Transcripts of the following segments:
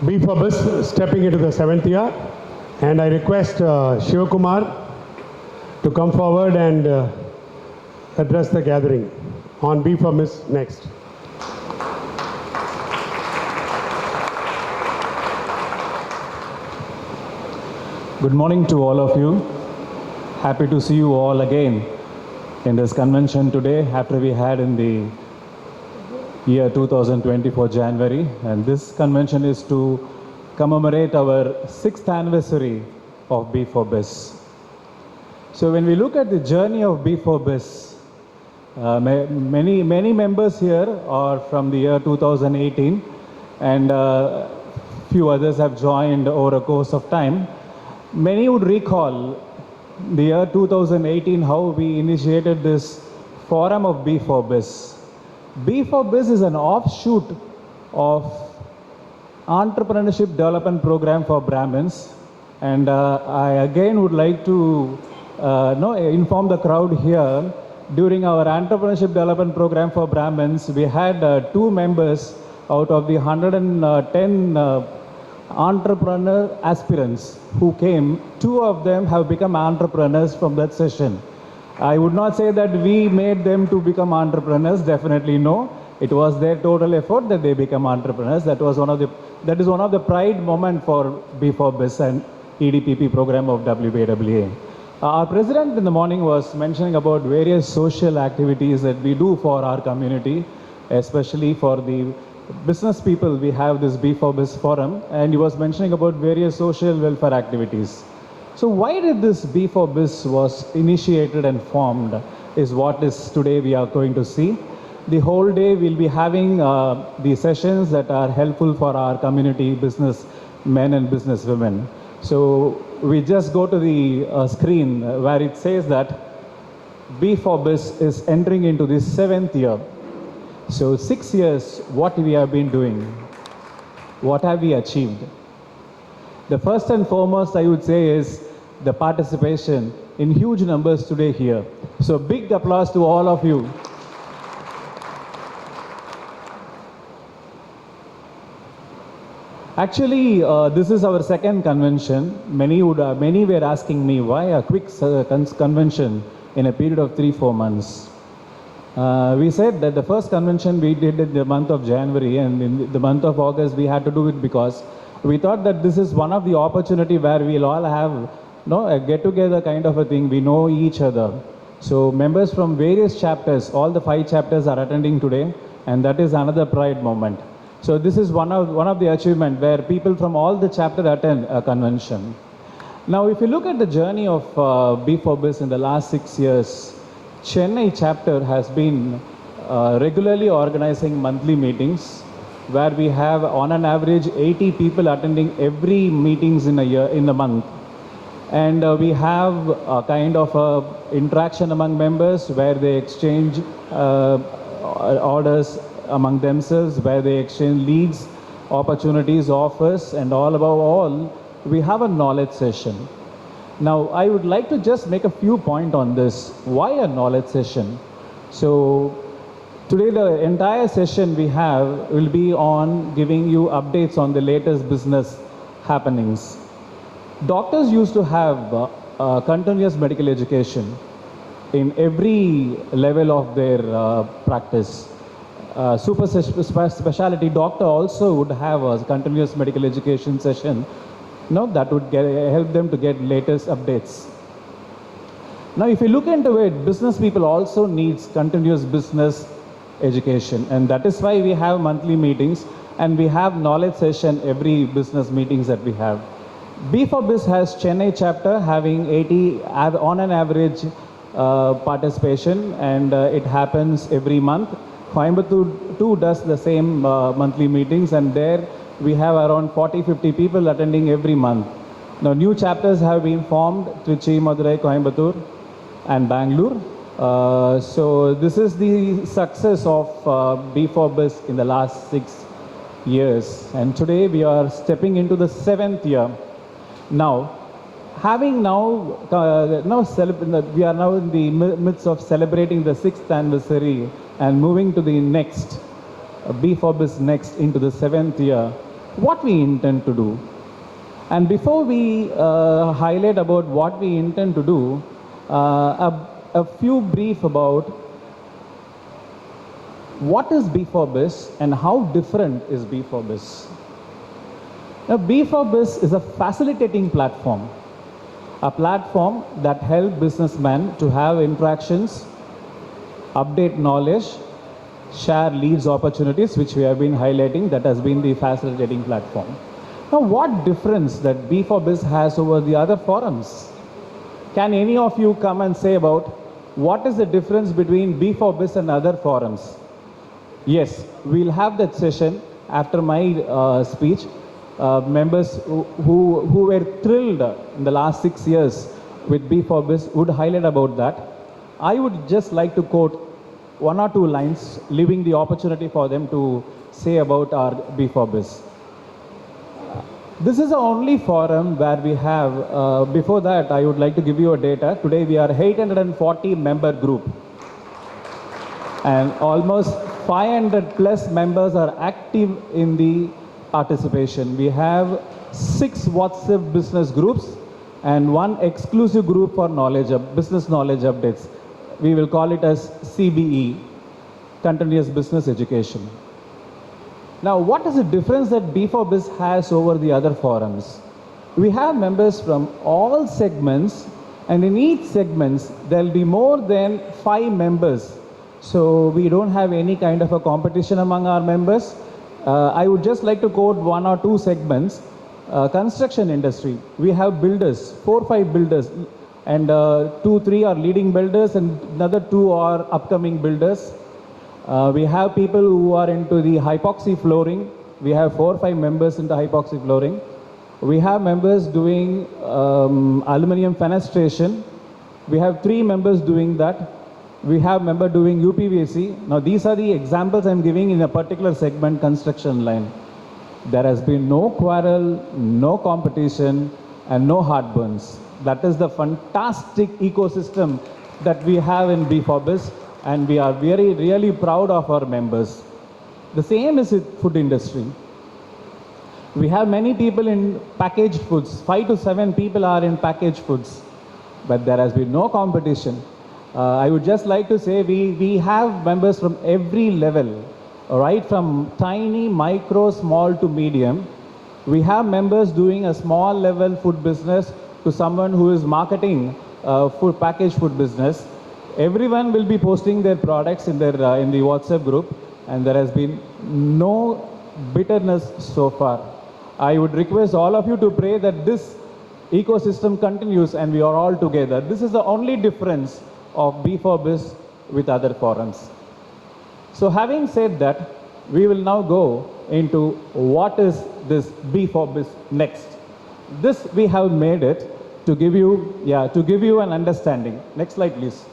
b4biz stepping into the 7th year, and I request Shivakumar to come forward and address the gathering on b4biz next. Good morning to all of you. Happy to see you all again in this convention today after we had in the year 2024 January. And this convention is to commemorate our 6th anniversary of b4biz. So when we look at the journey of b4biz, many members here are from the year 2018, and few others have joined over a course of time. Many would recall the year 2018, how we initiated this forum of b4biz. b4biz is an offshoot of entrepreneurship development program for Brahmins, and I again would like to inform the crowd here. During our entrepreneurship development program for Brahmins, we had 2 members out of the 110 entrepreneur aspirants who came. 2 of them have become entrepreneurs from that session. I would not say that we made them to become entrepreneurs, definitely no. It was their total effort that they become entrepreneurs. That is one of the pride moment for b4biz and EDPP program of WBWA. Our president in the morning was mentioning about various social activities that we do for our community, especially for the business people. We have this b4biz forum, and he was mentioning about various social welfare activities. So why did this b4biz was initiated and formed is what is today we are going to see. The whole day we'll be having the sessions that are helpful for our community business men and business women. So we just go to the screen where it says that b4biz is entering into the 7th year. So 6 years, what we have been doing, what have we achieved? The first and foremost, I would say, is the participation in huge numbers today here. So big applause to all of you. Actually, this is our 2nd convention. Many were asking me, why a quick convention in a period of 3-4 months? We said that the first convention we did in the month of January, and in the month of August we had to do it because we thought that this is one of the opportunity where we'll all have a get-together kind of a thing. We know each other. So members from various chapters, all the 5 chapters are attending today, and that is another pride moment. So this is one of the achievement where people from all the chapter attend a convention. Now, if you look at the journey of b4biz in the last 6 years, Chennai chapter has been regularly organizing monthly meetings where we have on an average 80 people attending every meetings in a month. And we have a kind of a interaction among members where they exchange orders among themselves, where they exchange leads, opportunities, offers, and all above all, we have a knowledge session. Now, I would like to just make a few points on this. Why a knowledge session? So, today the entire session we have will be on giving you updates on the latest business happenings. Doctors used to have continuous medical education in every level of their practice. Super specialty doctor also would have a continuous medical education session. That would help them to get latest updates. Now, if you look into it, business people also needs continuous business education, and that is why we have monthly meetings and we have knowledge session every business meetings that we have. b4biz has Chennai chapter having 80 on an average participation, and it happens every month. Coimbatore too does the same monthly meetings, and there we have around 40-50 people attending every month. Now, new chapters have been formed, Trichy, Madurai, Coimbatore and Bangalore. So this is the success of b4biz in the last 6 years, and today we are stepping into the 7th year. Now, having we are now in the midst of celebrating the 6th anniversary and moving to the next b4biz next into the 7th year. what we intend to do. And before we highlight about what we intend to do, a few brief about what is b4biz and how different is b4biz. Now, b4biz is a facilitating platform, a platform that helps businessmen to have interactions, update knowledge, share leads opportunities, which we have been highlighting. That has been the facilitating platform. Now, what difference that b4biz has over the other forums? Can any of you come and say about what is the difference between b4biz and other forums? Yes, we'll have that session after my speech. Members who were thrilled in the last 6 years with b4biz would highlight about that. I would just like to quote one or two lines, leaving the opportunity for them to say about our b4biz. This is the only forum where we have, before that I would like to give you a data. Today we are 840 member group and almost 500 plus members are active in the participation. We have 6 WhatsApp business groups and 1 exclusive group for business knowledge updates. We will call it as CBE, Continuous Business Education. Now, what is the difference that b4biz has over the other forums? We have members from all segments, and in each segment, there will be more than 5 members. So we don't have any kind of a competition among our members. I would just like to quote 1 or 2 segments. Construction industry, we have builders, 4 or 5 builders, and 2 or 3 are leading builders and another 2 are upcoming builders. We have people who are into the hypoxy flooring. We have 4 or 5 members into hypoxy flooring. We have members doing aluminum fenestration. We have 3 members doing that. We have member doing UPVC. Now these are the examples I'm giving in a particular segment, construction line. There has been no quarrel, no competition, and no heartburns. That is the fantastic ecosystem that we have in b4biz, and we are really proud of our members. The same is with food industry. We have many people in packaged foods. 5 to 7 people are in packaged foods, but there has been no competition. I would just like to say we have members from every level, right from tiny, micro, small to medium. We have members doing a small level food business to someone who is marketing food, packaged food business. Everyone will be posting their products in the WhatsApp group, and there has been no bitterness so far. I would request all of you to pray that this ecosystem continues and we are all together. This is the only difference of b4biz with other forums. So having said that, we will now go into what is this b4biz next. This we have made it to give you an understanding. Next slide, please.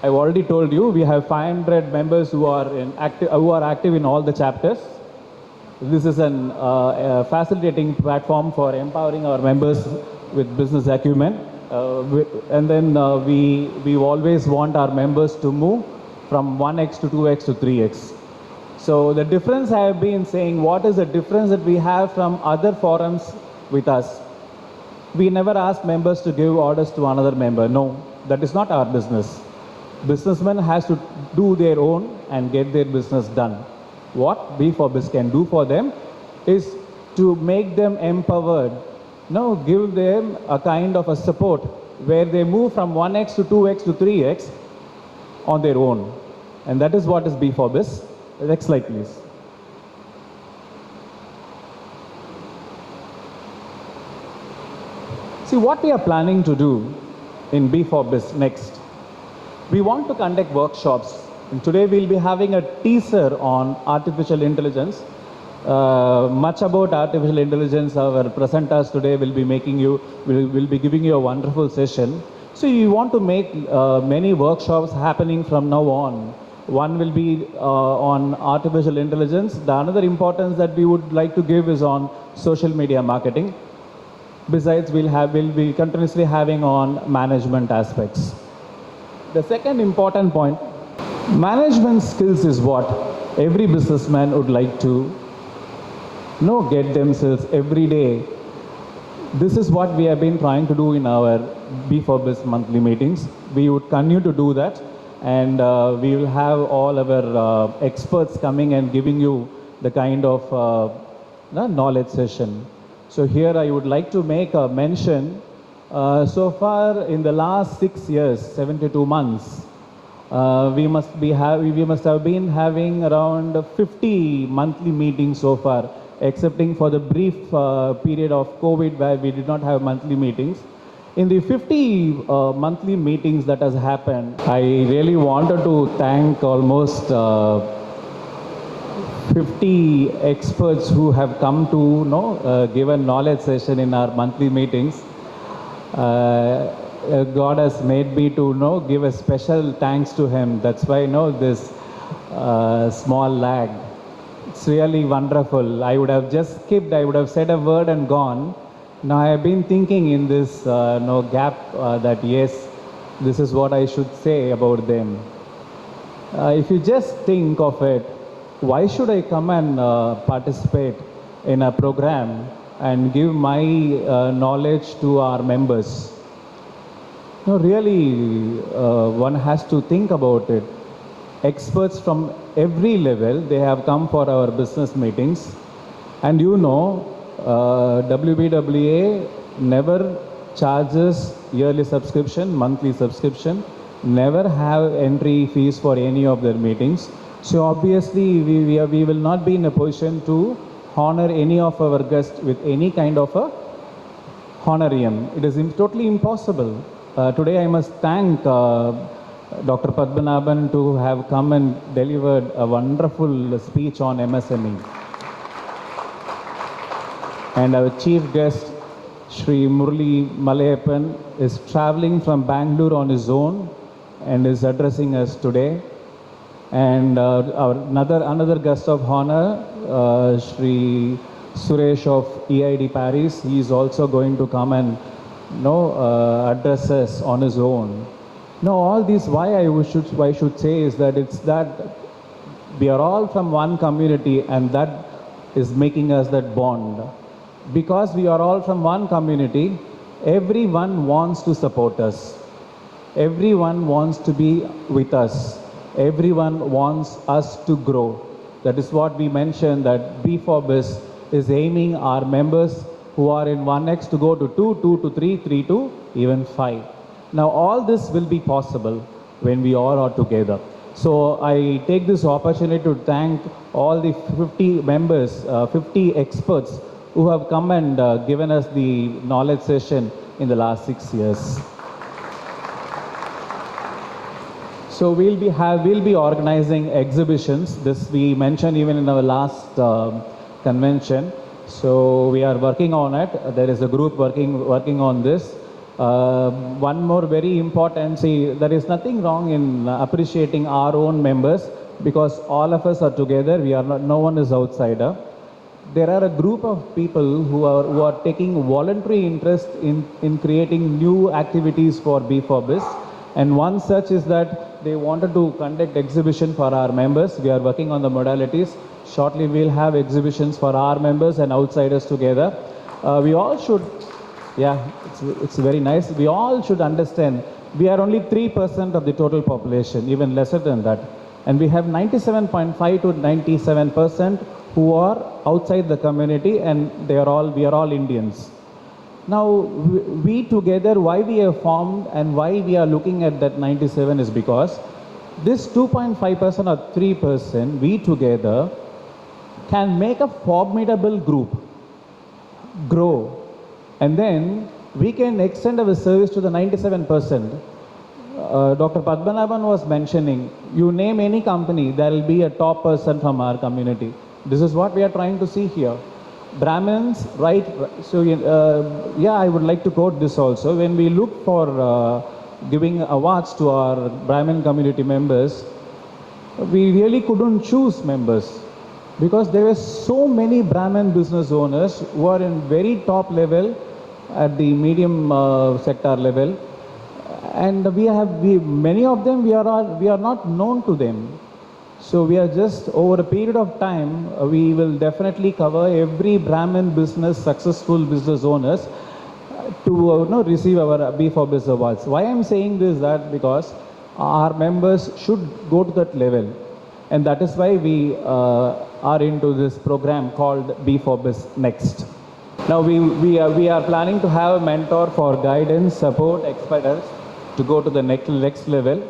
I've already told you we have 500 members who are active in all the chapters. This is a facilitating platform for empowering our members with business acumen. And then we always want our members to move from 1x to 2x to 3x. So the difference I have been saying, what is the difference that we have from other forums with us? We never ask members to give orders to another member. No, that is not our business. Businessmen has to do their own and get their business done. What b4biz can do for them is to make them empowered. No, give them a kind of a support where they move from 1x to 2x to 3x on their own. And that is what is b4biz. Next slide, please. See, what we are planning to do in b4biz next. We want to conduct workshops. And today we'll be having a teaser on artificial intelligence. Much about artificial intelligence, our presenters today will be giving you a wonderful session. So we want to make many workshops happening from now on. One will be on artificial intelligence. The another importance that we would like to give is on social media marketing. Besides, we'll be continuously having on management aspects. The second important point, management skills is what? every businessman would like to get themselves every day. This is what we have been trying to do in our b4biz monthly meetings. We would continue to do that, and we will have all our experts coming and giving you the kind of knowledge session. So here I would like to make a mention. So far in the last 6 years, 72 months, we must have been having around 50 monthly meetings so far, excepting for the brief period of COVID where we did not have monthly meetings. In the 50 monthly meetings that has happened, I really wanted to thank almost 50 experts who have come to give a knowledge session in our monthly meetings. God has made me to give a special thanks to him. That's why this small lag. It's really wonderful. I would have just skipped. I would have said a word and gone. Now I have been thinking in this gap that yes, this is what I should say about them. If you just think of it, why should I come and participate in a program and give my knowledge to our members? No, really, one has to think about it. Experts from every level, they have come for our business meetings. And WBWA never charges yearly subscription, monthly subscription, never have entry fees for any of their meetings. So obviously, we will not be in a position to honor any of our guests with any kind of a honorarium. It is totally impossible. Today I must thank Dr. Padmanabhan to have come and delivered a wonderful speech on MSME. And our chief guest, Shri Murli Malayappan, is traveling from Bangalore on his own and is addressing us today. And another guest of honor, Shri Suresh of EID Paris, he is also going to come and address us on his own. Now, all this, why I should say is that it's that we are all from one community, and that is making us that bond. Because we are all from one community, everyone wants to support us. Everyone wants to be with us. Everyone wants us to grow. That is what we mentioned, that b4biz is aiming our members who are in 1x to go to 2, 2 to 3, 3 to even 5. Now all this will be possible when we all are together. So I take this opportunity to thank all the 50 members, 50 experts who have come and given us the knowledge session in the last 6 years. So we'll be organizing exhibitions. This we mentioned even in our last convention. So we are working on it. There is a group working on this. One more very important, there is nothing wrong in appreciating our own members, because all of us are together. We are not, no one is outsider. There are a group of people who are taking voluntary interest in creating new activities for b4biz. And one such is that they wanted to conduct exhibition for our members. We are working on the modalities. Shortly we'll have exhibitions for our members and outsiders together. We all should, it's very nice. We all should understand we are only 3% of the total population, even lesser than that. And we have 97.5 to 97% who are outside the community, and we are all Indians. Now, we together, why we have formed and why we are looking at that 97 is because this 2.5% or 3%, we together can make a formidable group, grow, and then we can extend our service to the 97%. Dr. Padmanabhan was mentioning, you name any company, there will be a top person from our community. This is what we are trying to see here. Brahmins, right? So, I would like to quote this also. When we look for giving awards to our Brahmin community members, we really couldn't choose members because there were so many Brahmin business owners who are in very top level at the medium sector level, and many of them we are not known to them. So we are just over a period of time, we will definitely cover every Brahmin business, successful business owners to receive our B4biz awards. Why I'm saying this is that because our members should go to that level, and that is why we are into this program called B4biz Next. Now we are planning to have a mentor for guidance, support, expertise to go to the next level.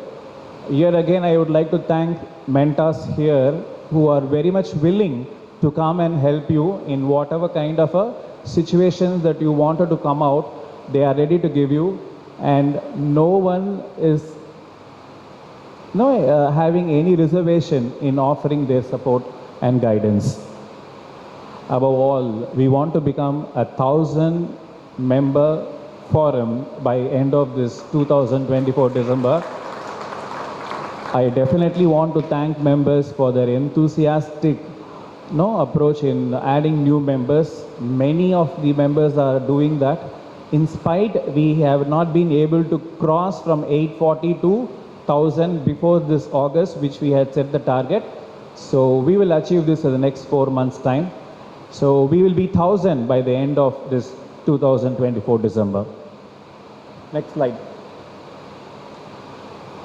Here again, I would like to thank mentors here who are very much willing to come and help you in whatever kind of a situation that you wanted to come out. They are ready to give you, and no one is having any reservation in offering their support and guidance. Above all, we want to become a 1,000-member forum by end of this 2024 December. I definitely want to thank members for their enthusiastic approach in adding new members. Many of the members are doing that. In spite, we have not been able to cross from 840 to 1,000 before this August, which we had set the target. So we will achieve this in the next 4 months' time. So we will be 1,000 by the end of this 2024 December. Next slide.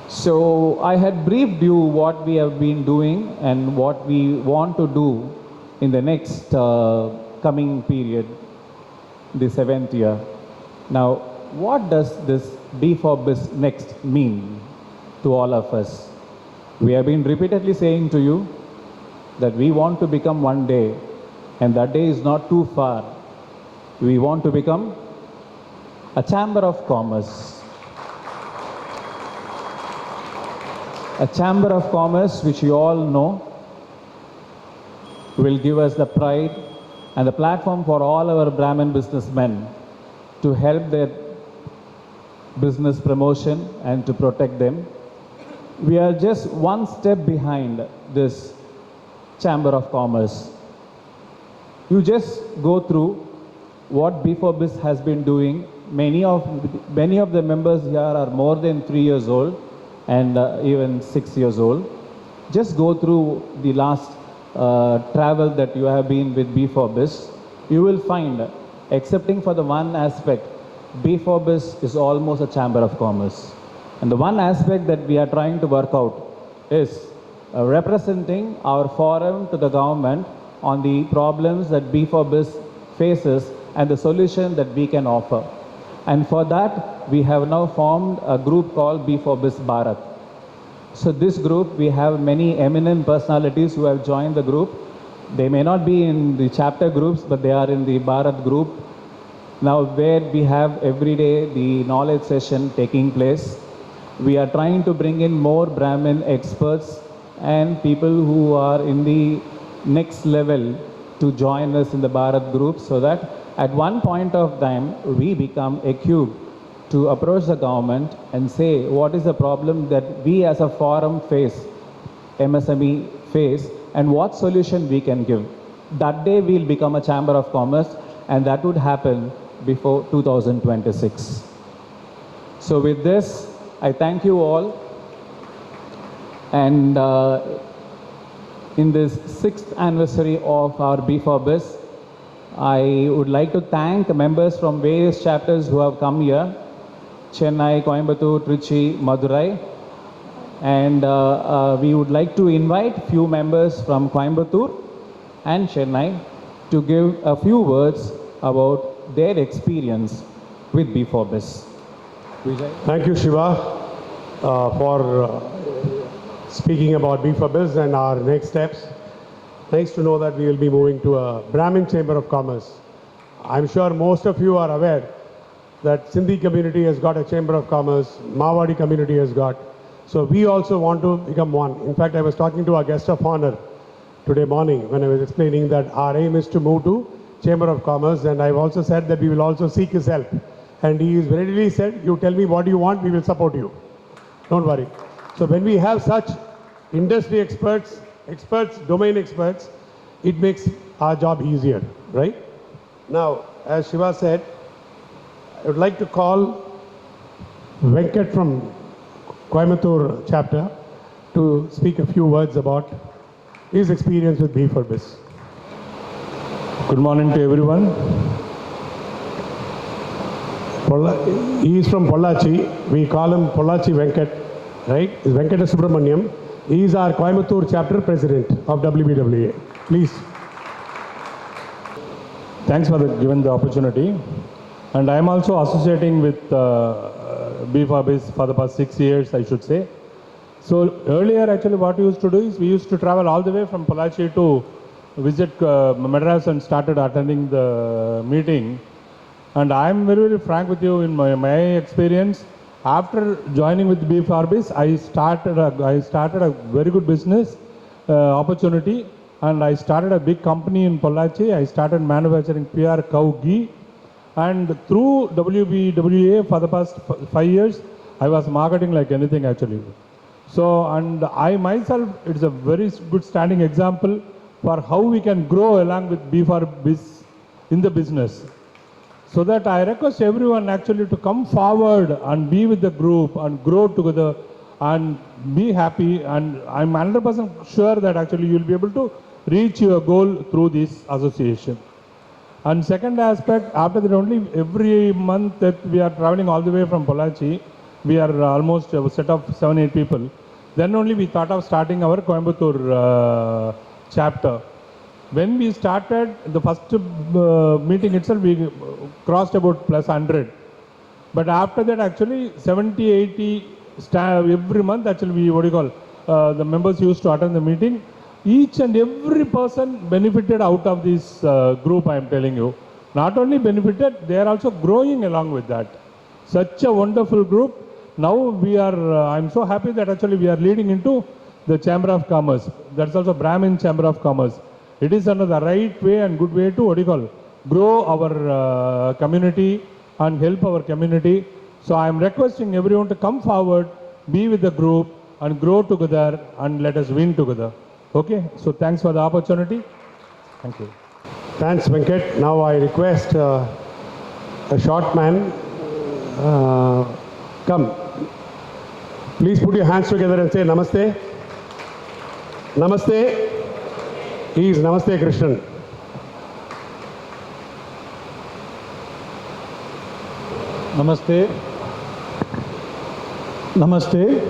So I had briefed you what we have been doing and what we want to do in the next coming period, the 7th year. Now, what does this B4biz Next mean to all of us? We have been repeatedly saying to you that we want to become one day, and that day is not too far. We want to become a chamber of commerce. A chamber of commerce, which you all know, will give us the pride and the platform for all our Brahmin businessmen to help their business promotion and to protect them. We are just one step behind this chamber of commerce. You just go through what B4biz has been doing. Many of the members here are more than 3 years old and even 6 years old. Just go through the last travel that you have been with B4biz. You will find, excepting for the one aspect, B4biz is almost a chamber of commerce. And the one aspect that we are trying to work out is representing our forum to the government on the problems that B4biz faces and the solution that we can offer. And for that, we have now formed a group called B4biz Bharat. So this group, we have many eminent personalities who have joined the group. They may not be in the chapter groups, but they are in the Bharat group. Now where we have every day the knowledge session taking place. We are trying to bring in more Brahmin experts and people who are in the next level to join us in the Bharat group, so that at one point of time we become equipped to approach the government and say what is the problem that we as a forum face, MSME face, and what solution we can give. That day we'll become a chamber of commerce, and that would happen before 2026. So with this, I thank you all, and in this 6th anniversary of our B4biz, I would like to thank members from various chapters who have come here, Chennai, Coimbatore, Trichy, Madurai, and we would like to invite few members from Coimbatore and Chennai to give a few words about their experience with B4biz. Vijay? Thank you, Shiva, for speaking about B4biz and our next steps. Nice to know that we will be moving to a Brahmin Chamber of Commerce. I'm sure most of you are aware that Sindhi community has got a Chamber of Commerce, Mawadi community has got. So we also want to become one. In fact, I was talking to our guest of honor today morning when I was explaining that our aim is to move to Chamber of Commerce, and I've also said that we will also seek his help. And he is readily said, you tell me what you want, we will support you. Don't worry. So when we have such industry experts, domain experts, it makes our job easier, right? Now, as Shiva said, I would like to call Venkat from Coimbatore chapter to speak a few words about his experience with b4biz. Good morning to everyone. He is from Pollachi. We call him Pollachi Venkat, right? It's Venkata Subramaniam. He is our Coimbatore chapter president of WBWA. Please. Thanks for giving the opportunity. And I am also associating with b4biz for the past 6 years, I should say. So earlier, actually, what we used to do is we used to travel all the way from Pollachi to visit Madras and started attending the meeting. And I am very, very frank with you in my experience. After joining with b4biz, I started a very good business opportunity, and I started a big company in Pollachi. I started manufacturing pure cow ghee, and through WBWA for the past 5 years, I was marketing like anything actually. So, and I myself, it's a very good standing example for how we can grow along with b4biz in the business. So that I request everyone actually to come forward and be with the group and grow together and be happy. And I'm 100% sure that actually you'll be able to reach your goal through this association. And second aspect, after that only every month that we are traveling all the way from Pollachi, we are almost a set of 7-8 people. Then only we thought of starting our Coimbatore chapter. When we started the first meeting itself, we crossed about plus 100. But after that, actually 70, 80 staff every month. Actually, the members used to attend the meeting. Each and every person benefited out of this group. I am telling you, not only benefited, they are also growing along with that. Such a wonderful group. Now we are. I'm so happy that actually we are leading into the Chamber of Commerce. That's also Brahmin Chamber of Commerce. It is another right way and good way to grow our community and help our community. So I am requesting everyone to come forward, be with the group and grow together and let us win together. Okay, so thanks for the opportunity. Thank you. Thanks, Venkat. Now I request a short man, come. Please put your hands together and say Namaste. Namaste. He is Namaste Krishnan. Namaste. Namaste.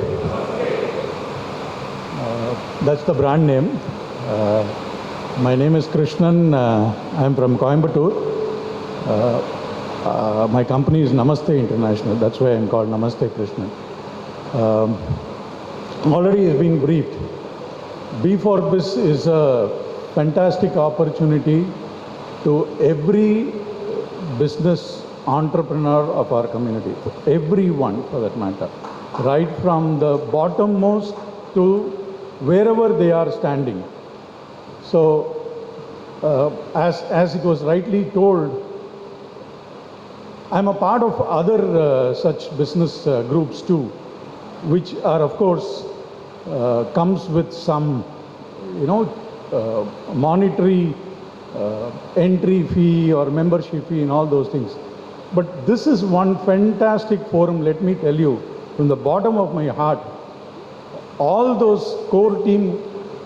That's the brand name. My name is Krishnan. I am from Coimbatore. My company is Namaste International. That's why I am called Namaste Krishnan. Already has been briefed. b4biz is a fantastic opportunity to every business entrepreneur of our community, everyone for that matter, right from the bottommost to wherever they are standing. So, as it was rightly told, I'm a part of other such business groups too, which are of course comes with some, monetary entry fee or membership fee and all those things. But this is one fantastic forum, let me tell you, from the bottom of my heart. All those core team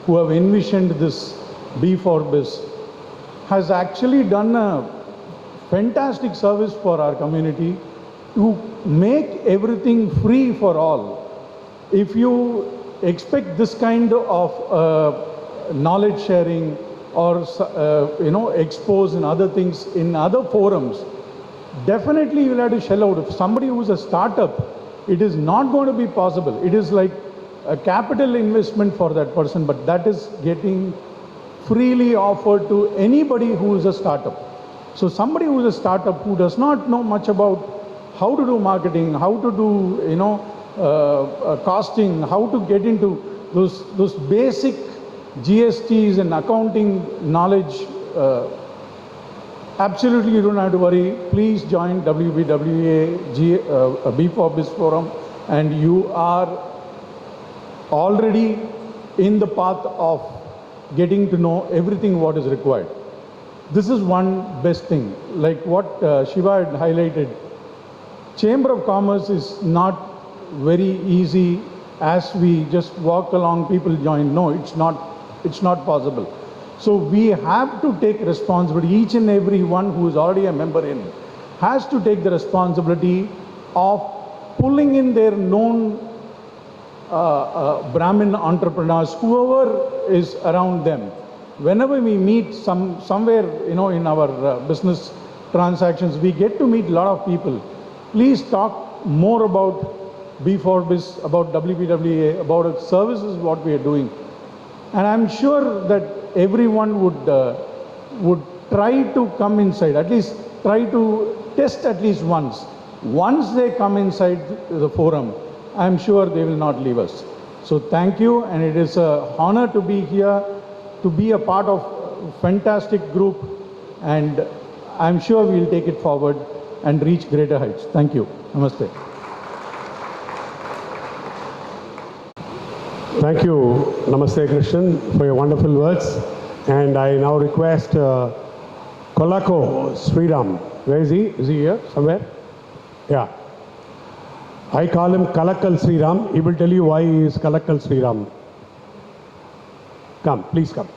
who have envisioned this b4biz has actually done a fantastic service for our community to make everything free for all. If you expect this kind of knowledge sharing or expose and other things in other forums, definitely you'll have to shell out. If somebody who's a startup, it is not going to be possible. It is like a capital investment for that person, but that is getting freely offered to anybody who is a startup. So somebody who is a startup who does not know much about how to do marketing, how to do costing, how to get into those basic GSTs and accounting knowledge, absolutely you don't have to worry. Please join WBWA b4biz forum, and you are already in the path of getting to know everything what is required. This is one best thing. Like what Shiva had highlighted, Chamber of Commerce is not very easy as we just walk along, people join. No, it's not possible. So we have to take responsibility. Each and every one who is already a member in has to take the responsibility of pulling in their known Brahmin entrepreneurs, whoever is around them. Whenever we meet somewhere, in our business transactions, we get to meet a lot of people. Please talk more about b4biz, about WPWA, about services, what we are doing. And I'm sure that everyone would try to come inside, at least try to test at least once. Once they come inside the forum, I'm sure they will not leave us. So thank you, and it is an honor to be here, to be a part of a fantastic group, and I'm sure we'll take it forward and reach greater heights. Thank you. Namaste. Thank you, Namaste Krishnan, for your wonderful words. And I now request Kolako Sriram. Where is he? Is he here somewhere? Yeah. I call him Kalakal Sriram. He will tell you why he is Kalakal Sriram. Come, please come.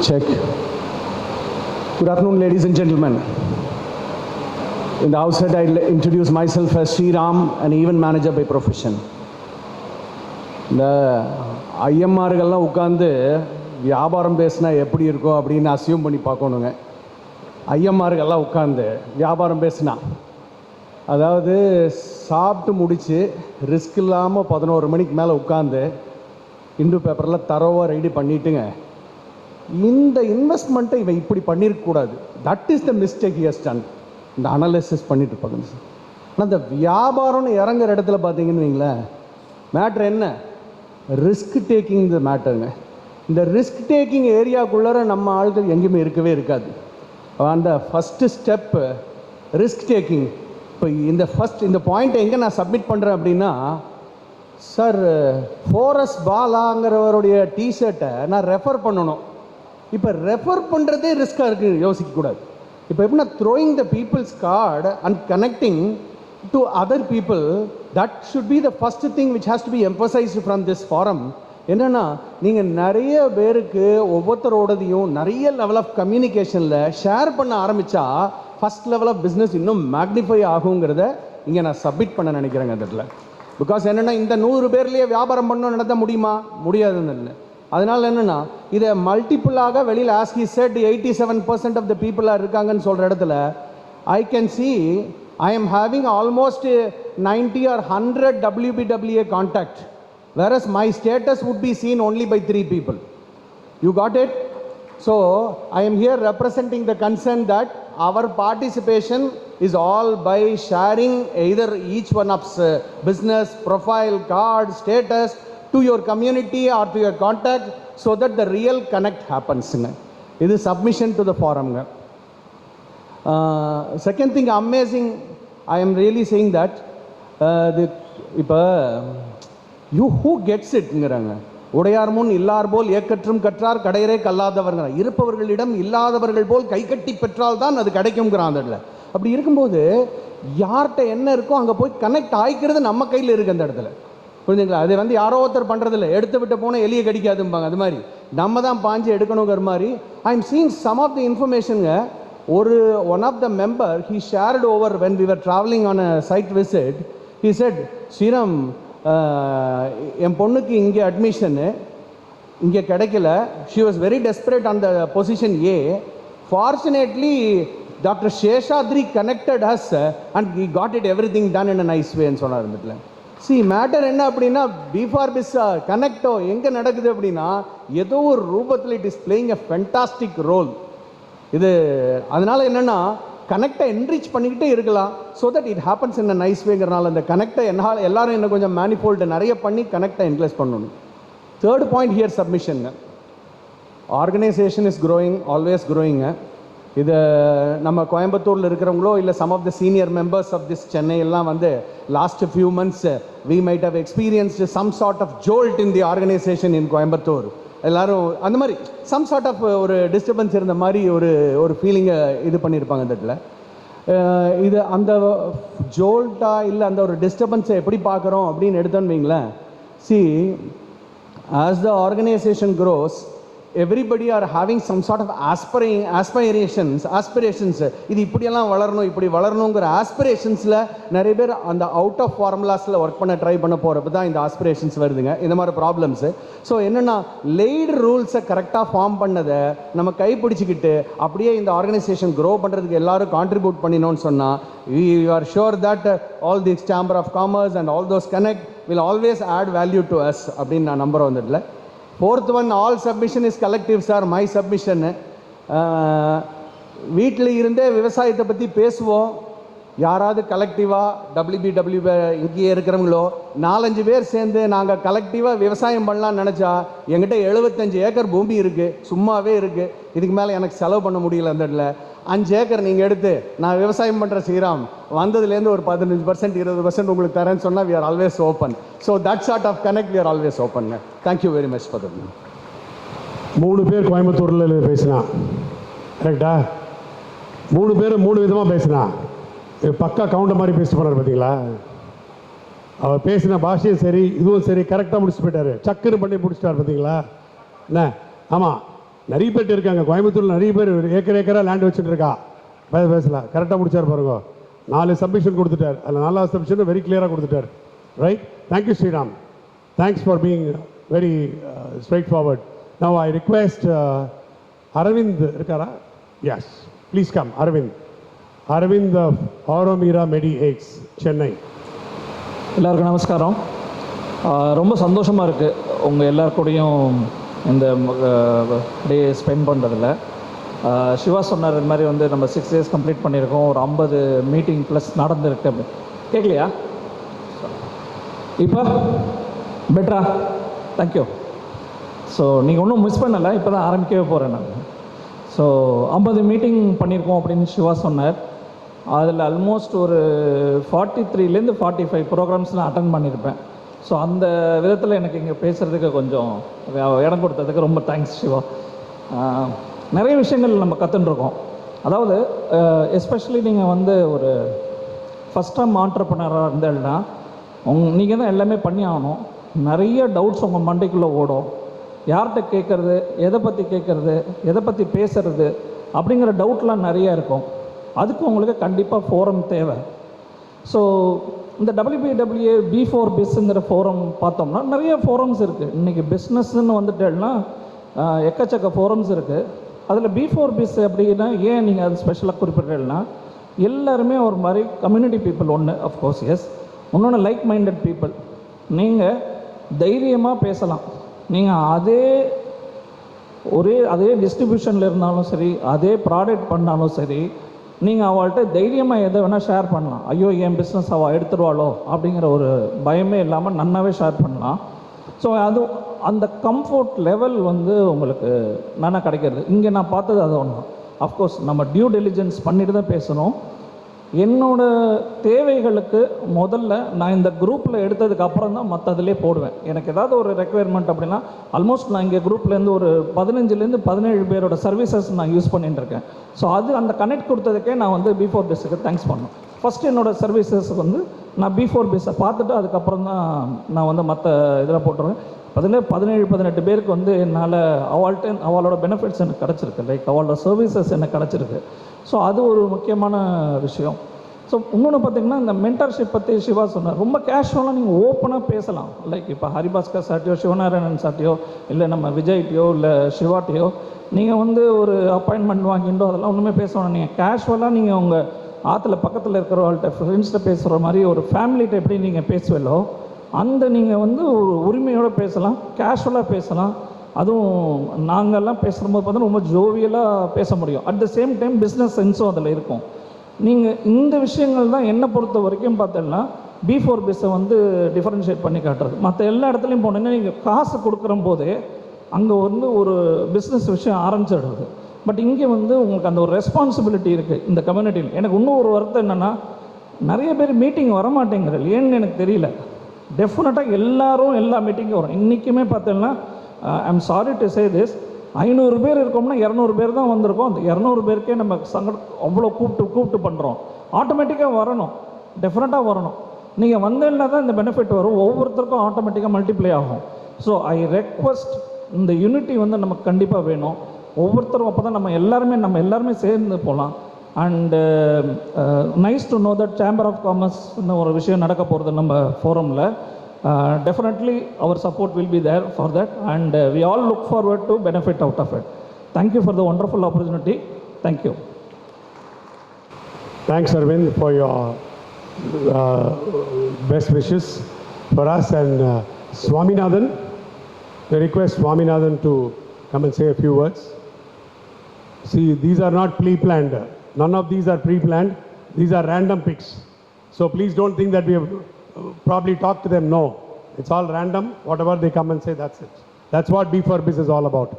Check. Good afternoon, ladies and gentlemen. In the outset, I'll introduce myself as Sri Ram, an event manager by profession. இந்த ஐஎம்ஆர்கள்லாம் உட்காந்து வியாபாரம் பேசினா எப்படி இருக்கும் அப்படின்னு assume பண்ணி பார்க்கணுங்க. ஐஎம்ஆர்கள்லாம் உட்காந்து வியாபாரம் பேசினா, அதாவது சாப்பிட்டு முடித்து ரிஸ்க் இல்லாமல் 11 மணிக்கு மேலே உட்காந்து இந்து பேப்பரில் தரோவாக ரெடி பண்ணிட்டுங்க, இந்த இன்வெஸ்ட்மெண்ட்டை இவன் இப்படி பண்ணியிருக்கக்கூடாது, that is the mistake he has done, இந்த அனலைசிஸ் பண்ணிட்டு இருப்பாங்க. ஆனால் இந்த வியாபாரம்னு இறங்குற இடத்துல பார்த்தீங்கன்னு வைங்களேன், மேட்ரு என்ன, ரிஸ்க் டேக்கிங் இந்த மேட்டருங்க. இந்த ரிஸ்க் டேக்கிங் ஏரியாக்குள்ளார நம்ம ஆளுகள் எங்கேயுமே இருக்கவே இருக்காது. அந்த ஃபஸ்ட்டு ஸ்டெப்பு ரிஸ்க் டேக்கிங். இப்போ இந்த பாயிண்ட்டை எங்கே நான் சப்மிட் பண்ணுறேன் அப்படின்னா, சார் ஃபோரஸ் பாலாங்கிறவருடைய டிஷர்ட்டை நான் ரெஃபர் பண்ணணும். இப்போ ரெஃபர் பண்ணுறதே ரிஸ்க்காக இருக்குது, யோசிக்கக்கூடாது. இப்போ எப்படின்னா throwing the people's card and connecting to other people, that should be the first thing which has to be emphasized from this forum. என்னன்னா, நீங்கள் நிறைய பேருக்கு ஒவ்வொருத்தரோடதையும் நிறைய லெவல் ஆஃப் கம்யூனிகேஷனில் ஷேர் பண்ண ஆரம்பித்தா ஃபஸ்ட் லெவல் ஆஃப் பிஸ்னஸ் இன்னும் மேக்னிஃபை ஆகுங்கிறத இங்கே நான் சப்மிட் பண்ண நினைக்கிறேங்க அந்த இடத்துல. பிகாஸ் என்னென்னா, இந்த 100 பேர்லேயே வியாபாரம் பண்ணணும் நடத்த முடியுமா? முடியாதுன்னு இல்லை. அதனால் என்னென்னா, இதை மல்டிப்புளாக வெளியில் as he said 87% of the பீப்புளாக இருக்காங்கன்னு சொல்கிற இடத்துல I can see I am having almost 90 or 100 WPWA contact, whereas my status would be seen only by 3 people. You got it? So I am here representing the concern that our participation is all by sharing either each one of business, profile, card, status to your community or to your contact, so that the real connect happens. This is submission to the forum. Second thing amazing, I am really saying that இப்போ who gets itங்கிறாங்க. உடையார் முன் இல்லார் போல் ஏக்கற்றும் கற்றார் கடையரே கல்லாதவர்ங்கிற, இருப்பவர்களிடம் இல்லாதவர்கள் போல் கை கட்டி பெற்றால் தான் அது கிடைக்கும்ங்கிறான். அந்த அப்படி இருக்கும்போது யார்கிட்ட என்ன இருக்கோ அங்கே போய் கனெக்ட் ஆகிக்கிறது நம்ம கையில் இருக்குது அந்த இடத்துல. புரிஞ்சுங்களா? அது யாரோ ஒருத்தர் பண்ணுறதில்ல, எடுத்து விட்டு போனால் எலியை கடிக்காதும்பாங்க. அது மாதிரி நம்ம தான் பாஞ்சு எடுக்கணுங்கிற மாதிரி. I am seeing some of the இன்ஃபர்மேஷனுங்க. one of the member, he shared over when we were traveling on a site visit, he said, Sriram, என் பொண்ணுக்கு இங்கே அட்மிஷனு இங்கே கிடைக்கல, she was very desperate on the position A. Fortunately, Dr. Sheshadri connected us and he got it everything done in a nice way ன்னு சொன்னார். இருந்துல C matter என்ன அப்படின்னா, b4biz கனெக்டோ எங்கே நடக்குது அப்படின்னா, ஏதோ ஒரு ரூபத்தில் it is playing a fantastic role. இது அதனால் என்னென்னா, கனெக்டை என்ரிச் பண்ணிக்கிட்டே இருக்கலாம், so that it happens in a nice வேங்கிறனால அந்த கனெக்டை எல்லாரும் இன்னும் கொஞ்சம் மேனிஃபோல்டு நிறைய பண்ணி கனெக்டை என்கரேஜ் பண்ணணும். தேர்ட் பாயிண்ட் ஹியர் சப்மிஷனுங்க. ஆர்கனைசேஷன் இஸ் க்ரோயிங், ஆல்வேஸ் க்ரோயிங்க. இது நம்ம கோயம்புத்தூரில் இருக்கிறவங்களோ இல்லை some of the senior members of this Chennai எல்லாம் last few months we might have experienced some sort of jolt in the organisation இன் கோயம்புத்தூர். எல்லாரும் அந்த மாதிரி சம் சார்ட் ஆஃப் ஒரு டிஸ்டர்பன்ஸ் இருந்த மாதிரி ஒரு ஃபீலிங்கை இது பண்ணியிருப்பாங்க இந்த இடத்துல. இது அந்த ஜோல்ட்டா இல்லை அந்த ஒரு டிஸ்டர்பன்ஸை எப்படி பார்க்குறோம் அப்படின்னு எடுத்தோன்னு வைங்களேன். See, as the organization grows, everybody are having some sort of aspirations. இது இப்படியெல்லாம் வளரணும், இப்படி வளரணுங்கிற ஆஸ்பிரேஷன்ஸில் நிறைய பேர் அந்த அவுட் ஆஃப் ஃபார்முலாஸில் ஒர்க் பண்ண ட்ரை பண்ண போகிறப்ப தான் இந்த ஆஸ்பிரேஷன்ஸ் வருதுங்க, இந்த மாதிரி ப்ராப்ளம்ஸு. ஸோ என்னென்னா லைடு ரூல்ஸை கரெக்டாக ஃபார்ம் பண்ணதை நம்ம கைப்பிடிச்சிக்கிட்டு அப்படியே இந்த ஆர்கனைசேஷன் க்ரோ பண்ணுறதுக்கு எல்லாரும் கான்ட்ரிபியூட் பண்ணினோன்னு சொன்னால் we are sure that all these Chamber of Commerce and all those connect will always add value to us அப்படின்னு நான் நம்புகிறேன் வந்துடல. Fourth one, all submission is collective sir, my submission. வீட்டில் இருந்தே விவசாயத்தை பற்றி பேசுவோம். யாராவது கலெக்டிவாக WBW இங்கேயே இருக்கிறவங்களோ 4-5 பேர் சேர்ந்து நாங்கள் கலெக்டிவாக விவசாயம் பண்ணலான்னு நினச்சா என்கிட்ட 75 ஏக்கர் பூமி இருக்குது, சும்மாவே இருக்குது. இதுக்கு மேலே எனக்கு செலவு பண்ண முடியல. அந்த இடத்துல 5 ஏக்கர் நீங்கள் எடுத்து நான் விவசாயம் பண்ணுற ஸ்ரீராம் வந்ததுலேருந்து ஒரு 15% 20% உங்களுக்கு தரேன்னு சொன்னால் we are always open. So that sort of connect we are always open. Thank you very much for that. 3 பேர் கோயம்புத்தூரில் பேசினா கரெக்டா? 3 பேர் 3 விதமாக பேசினா பக்கா கவுண்டர் மாதிரி பேசிட்டு போனார் பார்த்தீங்களா? அவர் பேசின பாஷையும் சரி இதுவும் சரி கரெக்டாக முடிச்சு போயிட்டாரு, சக்குன்னு பண்ணி முடிச்சிட்டார் பார்த்தீங்களா? என்ன ஆமாம், நிறைய பேர் இருக்காங்க கோயம்புத்தூரில், நிறைய பேர் ஏக்கராக லேண்ட் வச்சுட்டு இருக்கா. பேசலாம், கரெக்டாக முடிச்சார் பாருங்க. 4 சப்மிஷன் கொடுத்துட்டார், அதில் 4வது சப்மிஷன் வெரி கிளியராக கொடுத்துட்டார். Right, thank you Sriram, thanks for being very straightforward. Now I request Aravind இருக்காரா? Yes, please come. Aravind Aromeera Medi Aids, Chennai. எல்லாருக்கும் நமஸ்காரம். ரொம்ப சந்தோஷமாக இருக்குது உங்கள் எல்லாருக்கூடையும் இந்த டே ஸ்பெண்ட் பண்ணுறதில்ல. சிவா சொன்னார் இது மாதிரி வந்து நம்ம 6 days கம்ப்ளீட் பண்ணியிருக்கோம், ஒரு 50 மீட்டிங் ப்ளஸ் நடந்துருக்கு அப்படி. கேட்கலையா? இப்போ பெட்டரா? தேங்க்யூ. ஸோ நீங்கள் ஒன்றும் மிஸ் பண்ணலை, இப்போ தான் ஆரம்பிக்கவே போகிறேன் நான். ஸோ 50 மீட்டிங் பண்ணியிருக்கோம் அப்படின்னு சிவா சொன்னார். அதில் ஆல்மோஸ்ட் ஒரு 43லேருந்து 45 ப்ரோக்ராம்ஸ் நான் அட்டன் பண்ணியிருப்பேன். ஸோ அந்த விதத்தில் எனக்கு இங்கே பேசுகிறதுக்கு கொஞ்சம் இடம் கொடுத்ததுக்கு ரொம்ப தேங்க்ஸ் சிவா. நிறைய விஷயங்கள் நம்ம கற்றுட்டுருக்கோம். அதாவது எஸ்பெஷலி நீங்கள் வந்து ஒரு ஃபஸ்ட் டைம் ஆண்டர்ப்ரனராக இருந்தேன்னா நீங்கள் தான் எல்லாமே பண்ணி ஆகணும். நிறைய டவுட்ஸ் உங்கள் மண்டைக்குள்ளே ஓடும். யார்கிட்ட கேட்குறது, எதை பற்றி கேட்குறது, எதை பற்றி பேசுறது அப்படிங்கிற டவுட்லாம் நிறையா இருக்கும். அதுக்கு உங்களுக்கு கண்டிப்பாக ஃபோரம் தேவை. ஸோ இந்த WBWA b4bizங்கிற ஃபோரம் பார்த்தோம்னா நிறைய ஃபோரம்ஸ் இருக்குது. இன்றைக்கி பிஸ்னஸ்ன்னு வந்துட்டேன்னா எக்கச்சக்க ஃபோரம்ஸ் இருக்குது. அதில் b4biz அப்படின்னா ஏன் நீங்கள் அது ஸ்பெஷலாக குறிப்பிட்றேன்னா எல்லாருமே ஒரு மாதிரி கம்யூனிட்டி பீப்புள் ஒன்று, அஃப்கோர்ஸ் எஸ். இன்னொன்று லைக் மைண்டட் பீப்புள். நீங்கள் தைரியமாக பேசலாம். நீங்கள் அதே டிஸ்ட்ரிபியூஷனில் இருந்தாலும் சரி, அதே ப்ராடக்ட் பண்ணாலும் சரி, நீங்கள் அவள்கிட்ட தைரியமாக எதை வேணால் ஷேர் பண்ணலாம். ஐயோ என் பிஸ்னஸ் அவள் எடுத்துருவாளோ அப்படிங்கிற ஒரு பயமே இல்லாமல் நன்னாவே ஷேர் பண்ணலாம். ஸோ அது அந்த கம்ஃபர்ட் லெவல் வந்து உங்களுக்கு நானா கிடைக்கிறது. இங்கே நான் பார்த்தது அது ஒன்று. அஃப்கோர்ஸ் நம்ம டியூ டெலிஜென்ஸ் பண்ணிட்டு தான் பேசணும். என்னோடய தேவைகளுக்கு முதல்ல நான் இந்த குரூப்பில் எடுத்ததுக்கு அப்புறம் தான் மற்றதுலேயே போடுவேன். எனக்கு ஏதாவது ஒரு ரெக்குயர்மெண்ட் அப்படின்னா ஆல்மோஸ்ட் நான் இங்கே குரூப்லேருந்து ஒரு 15லேருந்து 17 பேரோட சர்வீசஸ் நான் யூஸ் பண்ணிட்டு இருக்கேன். ஸோ அது அந்த கனெக்ட் கொடுத்ததுக்கே நான் வந்து b4bizக்கு தேங்க்ஸ் பண்ணணும். ஃபஸ்ட்டு என்னோடய சர்வீசஸ்க்கு வந்து நான் b4bizஐ பார்த்துட்டு அதுக்கப்புறம் தான் நான் வந்து மற்ற இதில் போட்டுருவேன். 17-18 பேருக்கு வந்து என்னால் அவளோட பெனிஃபிட்ஸ் எனக்கு கிடச்சிருக்கு, லைக் அவளோட சர்வீசஸ் எனக்கு கிடச்சிருக்கு. ஸோ அது ஒரு முக்கியமான விஷயம். ஸோ இன்னொன்று பார்த்திங்கன்னா இந்த மென்டர்ஷிப் பற்றி சிவா சொன்னார். ரொம்ப கேஷுவலாக நீங்கள் ஓப்பனாக பேசலாம். லைக் இப்போ ஹரிபாஸ்கர் சார்ட்டியோ சிவநாராயணன் சார்ட்டியோ இல்லை நம்ம விஜய்ட்டியோ இல்லை சிவாட்டியோ நீங்கள் வந்து ஒரு அப்பாயின்மெண்ட் வாங்கிட்டோ அதெல்லாம் ஒன்றுமே பேசணும். நீங்கள் கேஷுவலாக நீங்கள் உங்கள் ஆற்றுல பக்கத்தில் இருக்கிறவங்கள்ட்ட ஃப்ரெண்ட்ஸ்கிட்ட பேசுகிற மாதிரி ஒரு ஃபேமிலிகிட்ட எப்படி நீங்கள் பேசுவீங்களோ அந்த நீங்கள் வந்து ஒரு உரிமையோடு பேசலாம், கேஷுவலாக பேசலாம். அதுவும் நாங்கள்லாம் பேசுகிறபோது பார்த்தா ரொம்ப ஜோவியலாக பேச முடியும். At the same time business சென்ஸும் அதில் இருக்கும். நீங்கள் இந்த விஷயங்கள் தான் என்னை பொறுத்த வரைக்கும் பார்த்தோன்னா b4bizஐ வந்து டிஃபரன்ஷியேட் பண்ணி காட்டுறது. மற்ற எல்லா இடத்துலையும் போனீங்கன்னா நீங்கள் காசு கொடுக்குற போதே அங்கே வந்து ஒரு பிஸ்னஸ் விஷயம் ஆரம்பிச்சிடுறது. பட் இங்கே வந்து உங்களுக்கு அந்த ஒரு ரெஸ்பான்சிபிலிட்டி இருக்குது இந்த கம்யூனிட்டியில். எனக்கு இன்னும் ஒரு வருத்தம் என்னென்னா நிறைய பேர் மீட்டிங் வரமாட்டேங்கிறது ஏன்னு எனக்கு தெரியல. டெஃபினட்டாக எல்லோரும் எல்லா மீட்டிங்கும் வரும். இன்றைக்குமே பார்த்தோன்னா I'm sorry to say this, 500 பேர் இருக்கோம்னா 200 பேர் தான் வந்திருக்கோம். அந்த 200 பேருக்கே நம்ம அவ்வளோ கூப்பிட்டு பண்ணுறோம். ஆட்டோமேட்டிக்காக வரணும், டெஃபினட்டாக வரணும். நீங்கள் வந்தேன்னா தான் இந்த பெனிஃபிட் வரும், ஒவ்வொருத்தருக்கும் ஆட்டோமேட்டிக்காக மல்டிப்ளை ஆகும். ஸோ ஐ ரெக்வஸ்ட், இந்த யூனிட்டி வந்து நமக்கு கண்டிப்பாக வேணும். ஒவ்வொருத்தரும் அப்போ தான் நம்ம எல்லாருமே சேர்ந்து போகலாம். And nice to know that chamber of காமர்ஸ்னு ஒரு விஷயம் நடக்க போகிறது நம்ம ஃபோரமில். Definitely our support will be there for that, and we all look forward to benefit out of it. Thank you for the wonderful opportunity. Thank you. Thanks, Arvind, for your best wishes for us. And Swaminathan, I request Swaminathan to come and say a few words. See, these are not pre-planned. None of these are pre-planned. These are random picks. So please don't think that we have probably talk to them. No, it's all random. Whatever they come and say, that's it. That's what b4biz is all about.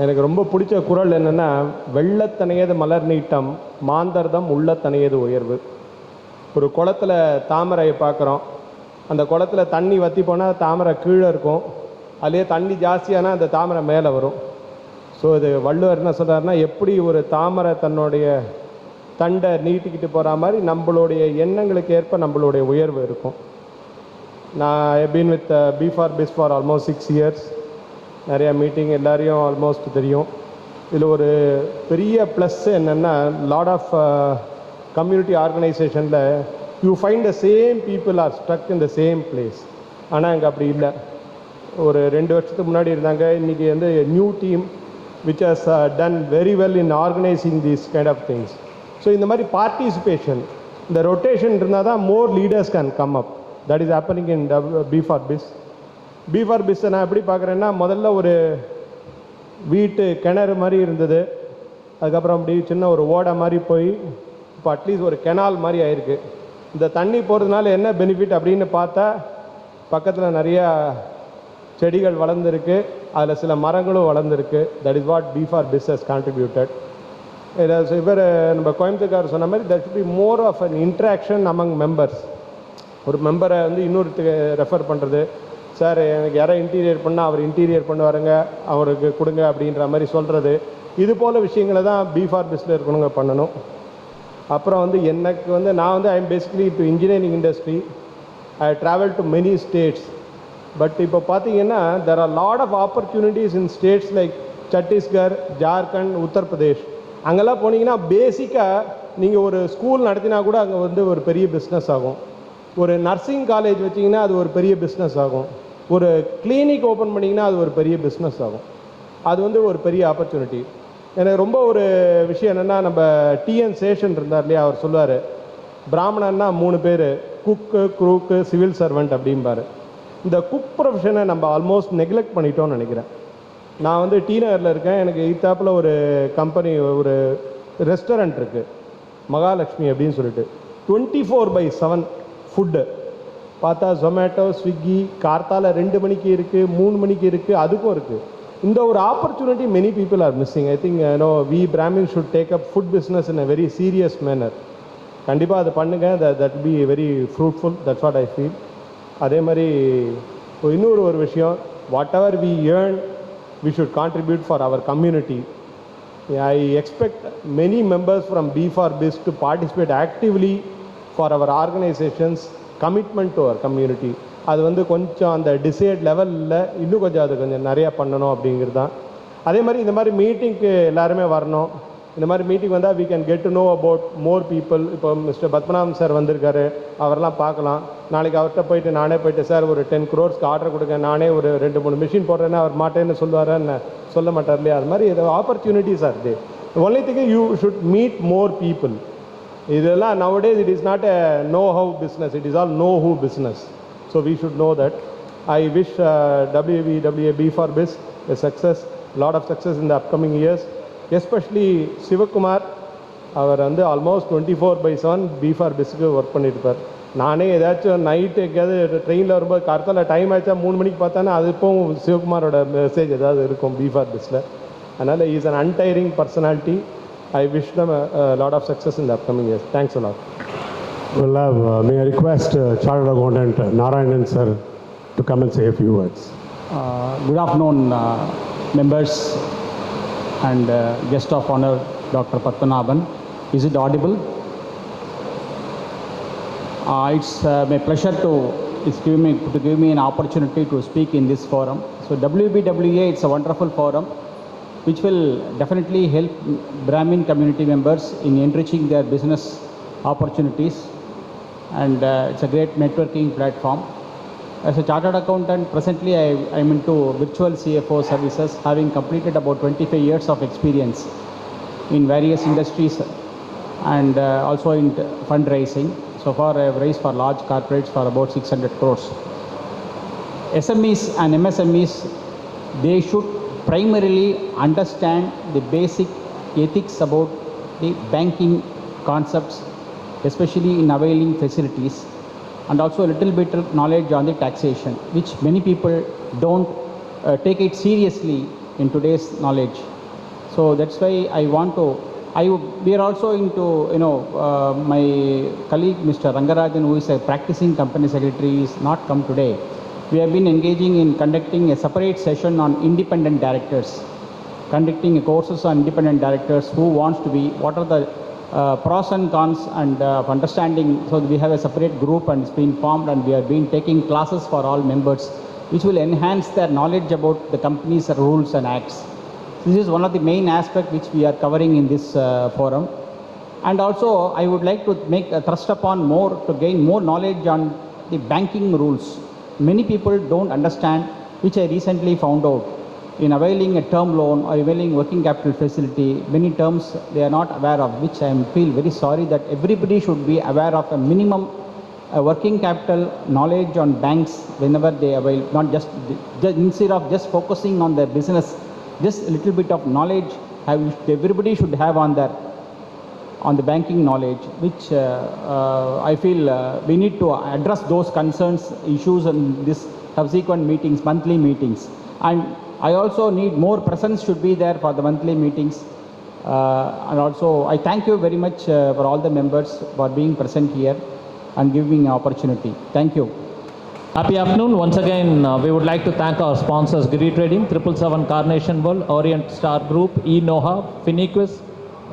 எனக்கு ரொம்ப பிடிச்ச குறள் என்னென்னா, வெள்ளத்தனையது மலர் நீட்டம், மாந்தர்தம் உள்ளத்தனையது உயர்வு. ஒரு குளத்தில் தாமரையை பார்க்குறோம். அந்த குளத்தில் தண்ணி வற்றி போனால் தாமரை கீழே இருக்கும், அதுலேயே தண்ணி ஜாஸ்தியானால் அந்த தாமரை மேலே வரும். ஸோ இது வள்ளுவர் என்ன சொல்கிறாருன்னா, எப்படி ஒரு தாமரை தன்னுடைய தண்டை நீட்டிக்கிட்டு போகிற மாதிரி நம்மளுடைய எண்ணங்களுக்கு ஏற்ப நம்மளுடைய உயர்வு இருக்கும். நான் I been with b4biz for almost 6 years. நிறையா மீட்டிங் எல்லாரையும் ஆல்மோஸ்ட் தெரியும். இதில் ஒரு பெரிய ப்ளஸ் என்னென்னா, லாட் ஆஃப் கம்யூனிட்டி ஆர்கனைசேஷனில் you find the same people are struck in the same place. ஆனால் இங்கே அப்படி இல்லை. ஒரு 2 வருஷத்துக்கு முன்னாடி இருந்தாங்க, இன்றைக்கி வந்து new team which has done very well in organizing these kind of things. So இந்த மாதிரி பார்ட்டிசிபேஷன், இந்த ரொட்டேஷன் இருந்தால் தான் more leaders can come up. That is happening in b4biz. b4biz நான் எப்படி பார்க்குறேன்னா, முதல்ல ஒரு வீட்டு கிணறு மாதிரி இருந்தது, அதுக்கப்புறம் அப்படி சின்ன ஒரு ஓடை மாதிரி போய் இப்போ அட்லீஸ்ட் ஒரு கெனால் மாதிரி ஆயிருக்கு. இந்த தண்ணி போகிறதுனால என்ன பெனிஃபிட் அப்படின்னு பார்த்தா, பக்கத்தில் நிறையா செடிகள் வளர்ந்துருக்கு, அதில் சில மரங்களும் வளர்ந்துருக்கு. That is what b4biz has contributed. இவர் நம்ம கோயம்புத்தூர்கார் சொன்ன மாதிரி that should be more of an interaction among members. ஒரு மெம்பரை வந்து இன்னொருத்துக்கு ரெஃபர் பண்ணுறது, சார் எனக்கு யாரோ இன்டீரியர் பண்ணால் அவர் இன்டீரியர் பண்ணுவாருங்க, அவருக்கு கொடுங்க அப்படின்ற மாதிரி சொல்கிறது, இது போல் விஷயங்களை தான் b4bizல இருக்கணுங்க பண்ணணும். அப்புறம் வந்து எனக்கு வந்து நான் வந்து I am basically to engineering industry. I travel to many states. But இப்போ பார்த்தீங்கன்னா there are lot of opportunities in states like Chhattisgarh, Jharkhand, Uttar Pradesh. அங்கெல்லாம் போனீங்கன்னா பேசிக்காக நீங்கள் ஒரு ஸ்கூல் நடத்தினா கூட அங்கே வந்து ஒரு பெரிய பிஸ்னஸ் ஆகும். ஒரு நர்சிங் காலேஜ் வச்சிங்கன்னா அது ஒரு பெரிய பிஸ்னஸ் ஆகும். ஒரு கிளினிக் ஓப்பன் பண்ணிங்கன்னா அது ஒரு பெரிய பிஸ்னஸ் ஆகும். அது வந்து ஒரு பெரிய ஆப்பர்ச்சுனிட்டி. எனக்கு ரொம்ப ஒரு விஷயம் என்னென்னா, நம்ம டிஎன் சேஷன் இருந்தார் இல்லையா, அவர் சொல்லுவார், பிராமணன்னா 3 பேர், குக்கு, குரூக்கு, சிவில் சர்வெண்ட் அப்படிம்பார். இந்த குக் ப்ரொஃபஷனை நம்ம ஆல்மோஸ்ட் நெக்லெக்ட் பண்ணிட்டோம்னு நினைக்கிறேன். நான் வந்து டி நகரில் இருக்கேன். எனக்கு எய்த்தாப்பில் ஒரு கம்பெனி, ஒரு ரெஸ்டாரண்ட் இருக்குது, மகாலட்சுமி அப்படின்னு சொல்லிட்டு. 24/7 ஃபுட்டு பார்த்தா ஜொமேட்டோ, ஸ்விக்கி, கார்த்தால 2 மணிக்கு இருக்குது, 3 மணிக்கு இருக்குது, அதுக்கும் இருக்குது. இந்த ஒரு opportunity many people are missing. I think we Brahmin should take up food business in a very serious manner. கண்டிப்பாக அதை பண்ணுங்கள். That be very fruitful. That's what I feel. அதே மாதிரி இன்னொரு விஷயம், whatever we earn we should contribute for our community. I expect many members from b4biz to participate actively for our organizations, commitment to our community. அது வந்து கொஞ்சம் அந்த decide லெவலில் இன்னும் கொஞ்சம் அது கொஞ்சம் நிறையா பண்ணணும் அப்படிங்கிறது தான். அதே மாதிரி இந்த மாதிரி மீட்டிங்க்கு எல்லாருமே வரணும். இந்த மாதிரி மீட்டிங் வந்தால் we can get to know about more people. இப்போ மிஸ்டர் பத்மநாபன் சார் வந்திருக்காரு, அவரெல்லாம் பார்க்கலாம். நாளைக்கு அவர்கிட்ட போயிட்டு நானே போயிட்டு, சார் ஒரு 10 crores ஆர்டர் கொடுங்க, நானே ஒரு 2-3 மிஷின் போடுறேன்னா அவர் மாட்டேன்னு சொல்லுவாரான்னு சொல்ல மாட்டார் இல்லையா. அது மாதிரி ஏதோ opportunities are they. Only thing you should meet more people. இதெல்லாம் nowadays it is not a know how business, it is all know who business. So we should know that. I wish b4biz a success, lot of success in the upcoming years. Especially Sivakumar, அவர் வந்து almost 24/7 b4bizக்கு work பண்ணியிருப்பார். நானே ஏதாச்சும் night எங்கேயாவது ட்ரெயினில் வரும்போது கார்த்தால time ஆச்சா 3 மணிக்கு பார்த்தானே அது இப்போவும் சிவகுமாரோட மெசேஜ் ஏதாவது இருக்கும் b4bizல. அதனால் is an untiring personality. I wish them lot of success in the upcoming years. Thanks a lot. We'll have, may I request Chartered Accountant Narayanan sir to come and say a few words. Good afternoon, members and guest of honor, Dr. Padmanabhan. Is it audible? It's my pleasure to give me an opportunity to speak in this forum. So WBWA, it's a wonderful forum which will definitely help Brahmin community members in enriching their business opportunities, and it's a great networking platform. As a chartered accountant, presently I'm into virtual CFO services, having completed about 25 years of experience in various industries and also in fundraising. So far I have raised for large corporates for about 600 crores. SMEs and MSMEs, they should primarily understand the basic ethics about the banking concepts, especially in availing facilities, and also a little bit of knowledge on the taxation, which many people don't take it seriously in today's knowledge. So that's why we are also into, my colleague Mr. Rangarajan, who is a practicing company secretary, is not come today. We have been engaging in conducting a separate session on independent directors, conducting courses on independent directors who wants to be, what are the pros and cons and of understanding. So we have a separate group and it's been formed, and we have been taking classes for all members, which will enhance their knowledge about the company's rules and acts. This is one of the main aspects which we are covering in this forum. And also I would like to make a thrust upon more to gain more knowledge on the banking rules. Many people don't understand, which I recently found out. In availing a term loan or availing working capital facility, many terms they are not aware of, which I feel very sorry that everybody should be aware of a minimum working capital knowledge on banks whenever they avail, not just instead of just focusing on their business, just a little bit of knowledge everybody should have on the banking knowledge, which I feel we need to address those concerns, issues in this subsequent meetings, monthly meetings. And I also need more presence should be there for the monthly meetings. And also I thank you very much for all the members for being present here and giving me an opportunity. Thank you. Happy afternoon. Once again, we would like to thank our sponsors, Giri Trading, 777 Carnation World, Orient Star Group, eNoha, Finiquis,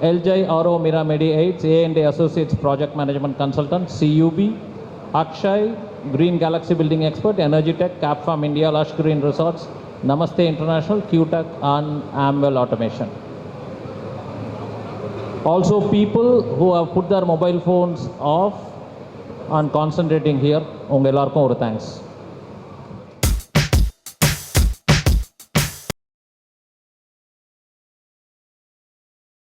LJ RO Miramedi 8, A&A Associates Project Management Consultant, CUB, Akshay, Green Galaxy Building Expert, Energy Tech, Capfarm India, Lush Green Resorts, Namaste International, QTech, and Amwell Automation. Also, people who have put their mobile phones off and concentrating here, unga ellarkum oru thanks.